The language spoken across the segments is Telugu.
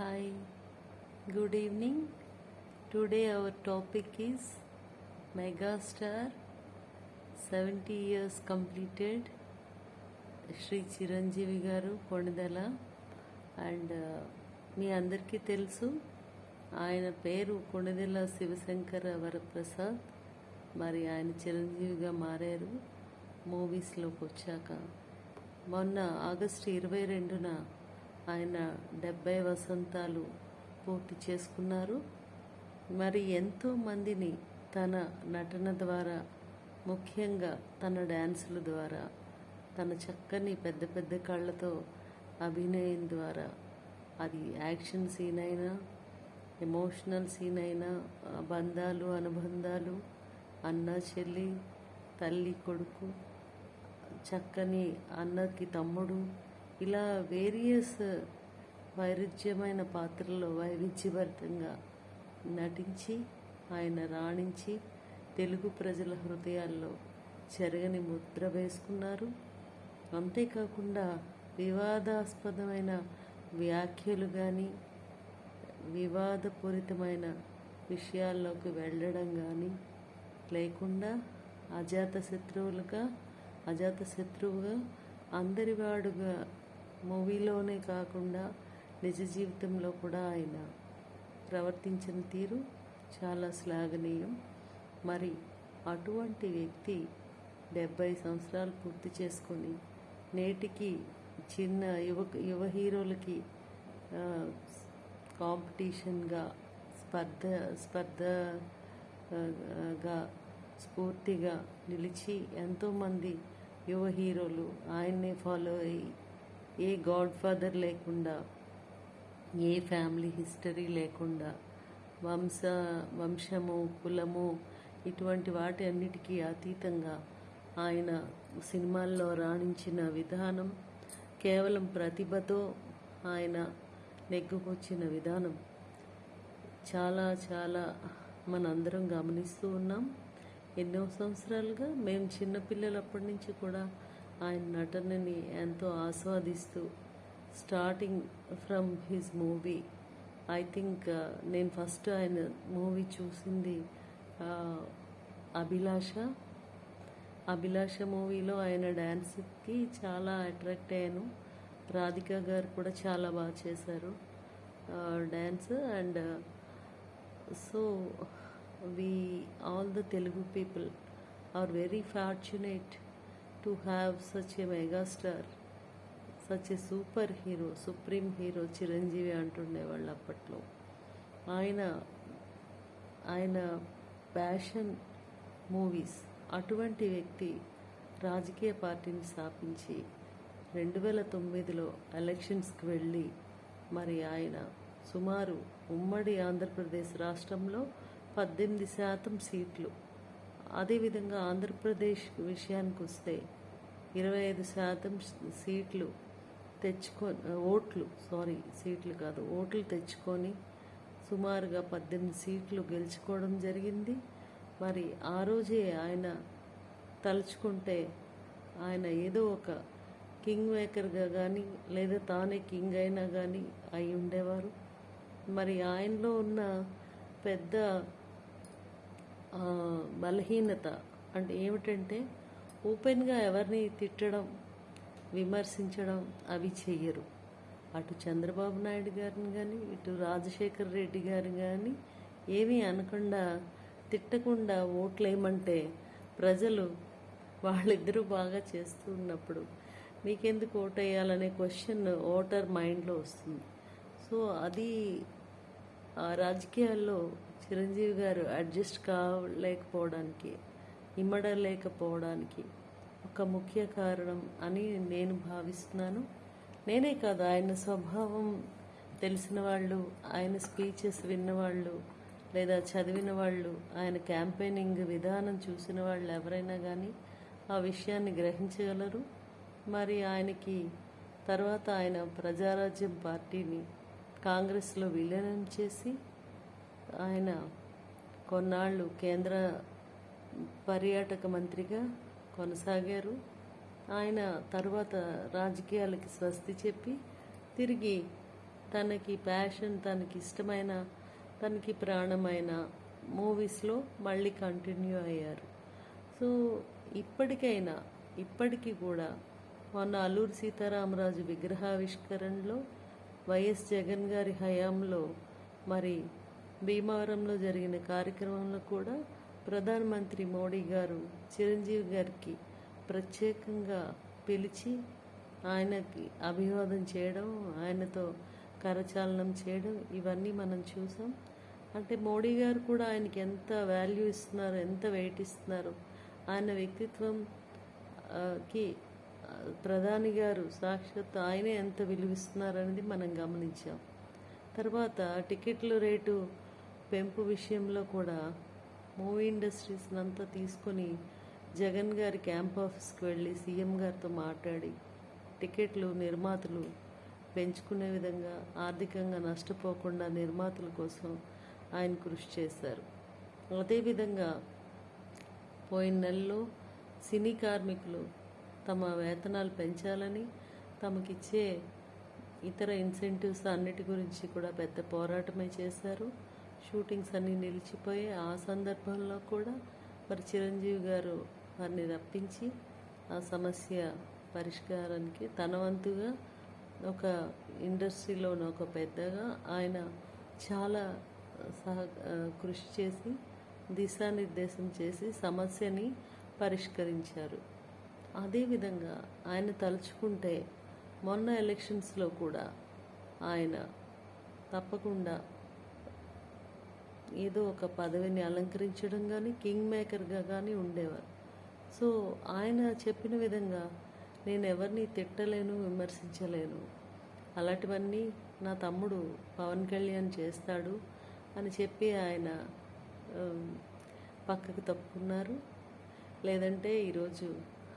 Hi, good evening. Today our topic is Megastar 70 years completed Shri Chiranjeevi గారు కొణిదెల. అండ్ మీ అందరికీ తెలుసు ఆయన పేరు కొణిదెల శివశంకర వరప్రసాద్. మరి ఆయన చిరంజీవిగా మారారు మూవీస్లోకి వచ్చాక. మొన్న ఆగస్టు 22న ఆయన 70 వసంతాలు పూర్తి చేసుకున్నారు. మరి ఎంతో మందిని తన నటన ద్వారా, ముఖ్యంగా తన డ్యాన్సుల ద్వారా, తన చక్కని పెద్ద పెద్ద కళ్ళతో అభినయం ద్వారా, అది యాక్షన్ సీన్ అయినా, ఎమోషనల్ సీన్ అయినా, బంధాలు అనుబంధాలు, అన్న చెల్లి, తల్లి కొడుకు, చక్కని అన్నకి తమ్ముడు, ఇలా వేరియస్ వైరుధ్యమైన పాత్రల్లో వైవిధ్యభరితంగా నటించి ఆయన రాణించి తెలుగు ప్రజల హృదయాల్లో చెరగని ముద్ర వేసుకున్నారు. అంతేకాకుండా వివాదాస్పదమైన వ్యాఖ్యలు కానీ, వివాదపూరితమైన విషయాల్లోకి వెళ్ళడం కానీ లేకుండా అజాతశత్రువుగా అందరివాడుగా మూవీలోనే కాకుండా నిజ జీవితంలో కూడా ఆయన ప్రవర్తించిన తీరు చాలా శ్లాఘనీయం. మరి అటువంటి వ్యక్తి 70 సంవత్సరాలు పూర్తి చేసుకొని నేటికి చిన్న యువ హీరోలకి కాంపిటీషన్గా స్పర్ధగా స్ఫూర్తిగా నిలిచి ఎంతోమంది యువ హీరోలు ఆయన్నే ఫాలో అయ్యి, ఏ గాడ్ ఫాదర్ లేకుండా, ఏ ఫ్యామిలీ హిస్టరీ లేకుండా, వంశము కులము ఇటువంటి వాటి అన్నిటికీ అతీతంగా ఆయన సినిమాల్లో రాణించిన విధానం, కేవలం ప్రతిభతో ఆయన నెగ్గుకొచ్చిన విధానం చాలా చాలా మనందరం గమనిస్తూ ఉన్నాం. ఎన్నో సంవత్సరాలుగా మేము చిన్నపిల్లలప్పటి నుంచి కూడా ఆయన నటనని ఎంతో ఆస్వాదిస్తూ, starting from his movie, I think నేను ఫస్ట్ ఆయన మూవీ చూసింది అభిలాష మూవీలో ఆయన డ్యాన్స్కి చాలా అట్రాక్ట్ అయ్యాను. రాధిక గారు కూడా చాలా బాగా చేశారు dance. And so we all the Telugu people are very fortunate to have such a megastar, such a super hero, supreme hero Chiranjeevi అంటుండేవాళ్ళు అప్పట్లో. ఆయన ప్యాషన్ మూవీస్, అటువంటి వ్యక్తి రాజకీయ పార్టీని స్థాపించి 2009లో ఎలక్షన్స్కి వెళ్ళి మరి ఆయన సుమారు ఉమ్మడి ఆంధ్రప్రదేశ్ రాష్ట్రంలో 18% సీట్లు, అదేవిధంగా ఆంధ్రప్రదేశ్ విషయానికి వస్తే 25% సీట్లు ఓట్లు తెచ్చుకొని సుమారుగా 18 సీట్లు గెలుచుకోవడం జరిగింది. మరి ఆ రోజే ఆయన తలుచుకుంటే ఆయన ఏదో ఒక కింగ్ మేకర్గా కానీ, లేదా తానే కింగ్ అయినా కానీ అయి ఉండేవారు. మరి ఆయనలో ఉన్న పెద్ద బలహీనత అంటే ఏమిటంటే, ఓపెన్గా ఎవరిని తిట్టడం, విమర్శించడం అవి చెయ్యరు. అటు చంద్రబాబు నాయుడు గారిని కానీ, ఇటు రాజశేఖర రెడ్డి గారిని కానీ ఏమీ అనకుండా, తిట్టకుండా ఓట్లేయమంటే ప్రజలు వాళ్ళిద్దరూ బాగా చేస్తూ ఉన్నప్పుడు మీకెందుకు ఓటేయాలనే క్వశ్చన్ ఓటర్ మైండ్లో వస్తుంది. సో అది రాజకీయాల్లో చిరంజీవి గారు అడ్జస్ట్ కాలేకపోవడానికి, ఇమ్మడలేకపోవడానికి ఒక ముఖ్య కారణం అని నేను భావిస్తున్నాను. నేనే కాదు, ఆయన స్వభావం తెలిసిన వాళ్ళు, ఆయన స్పీచెస్ విన్నవాళ్ళు, లేదా చదివిన వాళ్ళు, ఆయన క్యాంపెయినింగ్ విధానం చూసిన వాళ్ళు ఎవరైనా కానీ ఆ విషయాన్ని గ్రహించగలరు. మరి ఆయనకి తర్వాత ఆయన ప్రజారాజ్యం పార్టీని కాంగ్రెస్లో విలీనం చేసి ఆయన కొన్నాళ్ళు కేంద్ర పర్యాటక మంత్రిగా కొనసాగారు. ఆయన తర్వాత రాజకీయాలకి స్వస్తి చెప్పి తిరిగి తనకి ప్యాషన్, తనకి ఇష్టమైన, తనకి ప్రాణమైన మూవీస్లో మళ్ళీ కంటిన్యూ అయ్యారు. సో ఇప్పటికీ కూడా మొన్న అల్లూరి సీతారామరాజు విగ్రహావిష్కరణలో వైఎస్ జగన్ గారి హయాంలో మరి భీమవరంలో జరిగిన కార్యక్రమంలో కూడా ప్రధానమంత్రి మోడీ గారు చిరంజీవి గారికి ప్రత్యేకంగా పిలిచి ఆయనకి అభివాదం చేయడం, ఆయనతో కరచాలనం చేయడం, ఇవన్నీ మనం చూసాం. అంటే మోడీ గారు కూడా ఆయనకి ఎంత వాల్యూ ఇస్తున్నారు, ఎంత వెయిట్ ఇస్తున్నారు, ఆయన వ్యక్తిత్వం కి ప్రధాని గారు సాక్షాత్ ఆయనే ఎంత విలువిస్తున్నారు అనేది మనం గమనించాం. తర్వాత టికెట్ల రేటు పెంపు విషయంలో కూడా మూవీ ఇండస్ట్రీస్ని అంతా తీసుకొని జగన్ గారి క్యాంప్ ఆఫీస్కి వెళ్ళి సీఎం గారితో మాట్లాడి టికెట్లు నిర్మాతలు పెంచుకునే విధంగా ఆర్థికంగా నష్టపోకుండా నిర్మాతల కోసం ఆయన కృషి చేశారు. అదేవిధంగా పోయిన నెలలో సినీ కార్మికులు తమ వేతనాలు పెంచాలని, తమకిచ్చే ఇతర ఇన్సెంటివ్స్ అన్నిటి గురించి కూడా పెద్ద పోరాటమే చేశారు. షూటింగ్స్ అన్నీ నిలిచిపోయి ఆ సందర్భంలో కూడా మరి చిరంజీవి గారు వారిని రప్పించి ఆ సమస్య పరిష్కారానికి తన వంతుగా ఒక ఇండస్ట్రీలోని ఒక పెద్దగా ఆయన చాలా కృషి చేసి దిశానిర్దేశం చేసి సమస్యని పరిష్కరించారు. అదేవిధంగా ఆయన తలుచుకుంటే మొన్న ఎలక్షన్స్లో కూడా ఆయన తప్పకుండా ఏదో ఒక పదవిని అలంకరించడం కానీ కింగ్ మేకర్గా కానీ ఉండేవారు. సో ఆయన చెప్పిన విధంగా నేను ఎవరిని తిట్టలేను, విమర్శించలేను, అలాంటివన్నీ నా తమ్ముడు పవన్ కళ్యాణ్ చేస్తాడు అని చెప్పి ఆయన పక్కకు తప్పుకున్నారు. లేదంటే ఈరోజు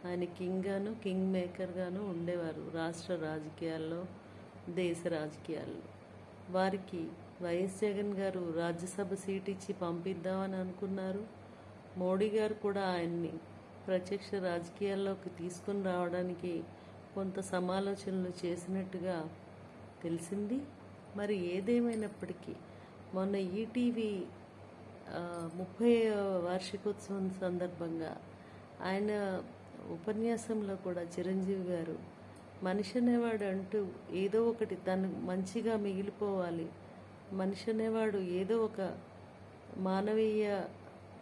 ఆయన కింగ్ మేకర్గాను ఉండేవారు రాష్ట్ర రాజకీయాల్లో, దేశ రాజకీయాల్లో. వారికి వైఎస్ జగన్ గారు రాజ్యసభ సీట్ ఇచ్చి పంపిద్దామని అనుకున్నారు. మోడీ గారు కూడా ఆయన్ని ప్రత్యక్ష రాజకీయాల్లోకి తీసుకుని రావడానికి కొంత సమాలోచనలు చేసినట్టుగా తెలిసింది. మరి ఏదేమైనప్పటికీ మొన్న ఈటీవీ 30వ వార్షికోత్సవం సందర్భంగా ఆయన ఉపన్యాసంలో కూడా చిరంజీవి గారు మనిషి అనేవాడు అంటూ ఏదో ఒకటి తను మంచిగా మిగిలిపోవాలి, మనిషి అనేవాడు ఏదో ఒక మానవీయ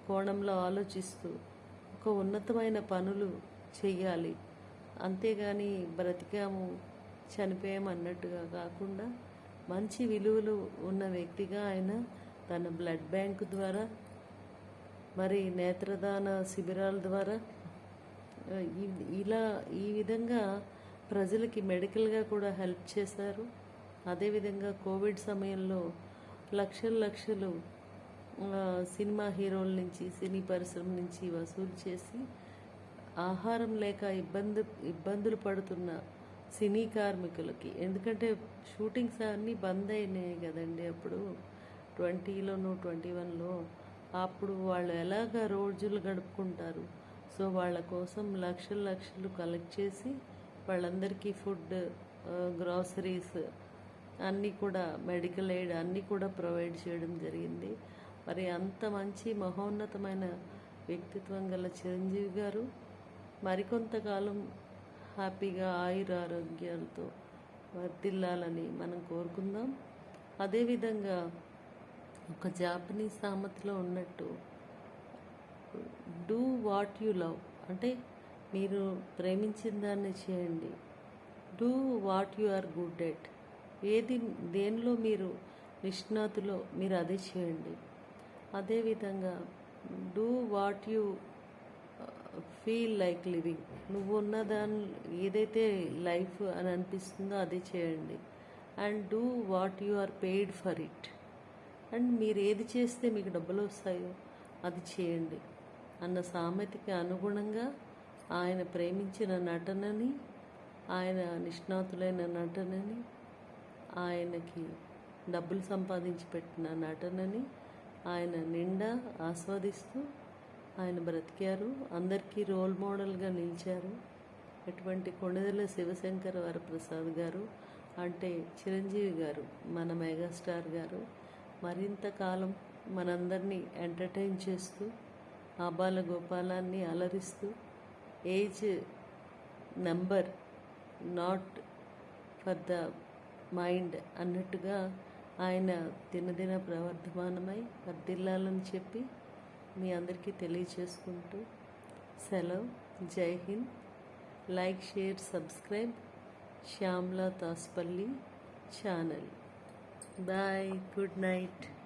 కోణంలో ఆలోచిస్తూ ఒక ఉన్నతమైన పనులు చెయ్యాలి, అంతేగాని బ్రతికాము చనిపోయాము అన్నట్టుగా కాకుండా మంచి విలువలు ఉన్న వ్యక్తిగా ఆయన తన బ్లడ్ బ్యాంకు ద్వారా మరి నేత్రదాన శిబిరాల ద్వారా ఈ విధంగా ప్రజలకి మెడికల్గా కూడా హెల్ప్ చేశారు. అదేవిధంగా కోవిడ్ సమయంలో లక్షలు సినిమా హీరోల నుంచి, సినీ పరిశ్రమ నుంచి వసూలు చేసి ఆహారం లేక ఇబ్బందులు పడుతున్న సినీ కార్మికులకి, ఎందుకంటే షూటింగ్స్ అన్నీ బంద్ అయినాయి కదండి అప్పుడు 2020లోను 2021లో, అప్పుడు వాళ్ళు ఎలాగ రోజులు గడుపుకుంటారు. సో వాళ్ళ కోసం లక్షలు కలెక్ట్ చేసి వాళ్ళందరికీ ఫుడ్, గ్రాసరీస్ అన్నీ కూడా, మెడికల్ ఎయిడ్ అన్నీ కూడా ప్రొవైడ్ చేయడం జరిగింది. మరి అంత మంచి మహోన్నతమైన వ్యక్తిత్వం గల చిరంజీవి గారు మరికొంతకాలం హ్యాపీగా ఆయురారోగ్యాలతో వర్ధిల్లాలని మనం కోరుకుందాం. అదేవిధంగా ఒక జాపనీస్ సామెతలో ఉన్నట్టు డూ వాట్ యు లవ్, అంటే మీరు ప్రేమించిన దాన్ని చేయండి. Do what you are good at, దేనిలో మీరు నిష్ణాతులో మీరు అదే చేయండి. అదేవిధంగా do what you feel like living, నువ్వు ఉన్న దాని ఏదైతే లైఫ్ అని అనిపిస్తుందో అదే చేయండి. And do what you are paid for it, and మీరు ఏది చేస్తే మీకు డబ్బులు వస్తాయో అది చేయండి అన్న సామెతకి అనుగుణంగా ఆయన ప్రేమించిన నటనని, ఆయన నిష్ణాతులైన నటనని, ఆయనకి డబ్బులు సంపాదించి పెట్టిన నటనని ఆయన నిండా ఆస్వాదిస్తూ ఆయన బ్రతికారు. అందరికీ రోల్ మోడల్గా నిలిచారు. ఎటువంటి కొణిదెల శివశంకర వరప్రసాద్ గారు అంటే చిరంజీవి గారు, మన మెగాస్టార్ గారు మరింత కాలం మనందరినీ ఎంటర్టైన్ చేస్తూ ఆబాల గోపాలాన్ని అలరిస్తూ age number not for the mind అన్నట్టుగా ఆయన దినదిన ప్రవర్ధమానమై వర్ధిల్లాలని చెప్పి మీ అందరికీ తెలియచేసుకుంటూ సెలవు. జై Hind. Like, share, subscribe Shyamla Taspalli channel. Bye. Good night.